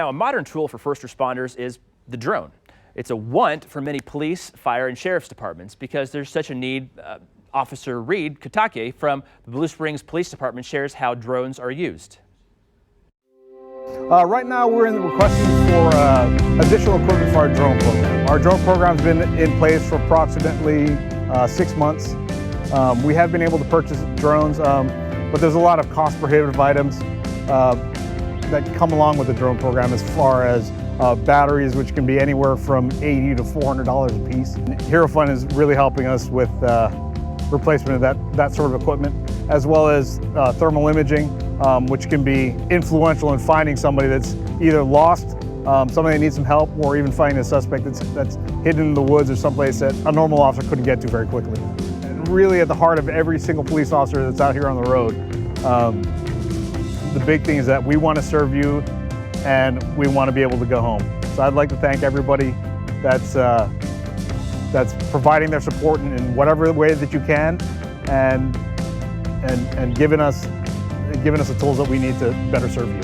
Now, a modern tool for first responders is the drone. It's a want for many police, fire, and sheriff's departments because there's such a need. Officer Reed Kotake from the Blue Springs Police Department shares how drones are used. Right now we're requesting for additional equipment for our drone program. Our drone program's been in place for approximately 6 months. We have been able to purchase drones, but there's a lot of cost prohibitive items that come along with the drone program, as far as batteries, which can be anywhere from $80 to $400 a piece. Hero Fund is really helping us with replacement of that sort of equipment, as well as thermal imaging, which can be influential in finding somebody that's either lost, somebody that needs some help, or even finding a suspect that's hidden in the woods or someplace that a normal officer couldn't get to very quickly. And really at the heart of every single police officer that's out here on the road, the big thing is that we want to serve you and we want to be able to go home. So I'd like to thank everybody that's providing their support in whatever way that you can, and giving us the tools that we need to better serve you.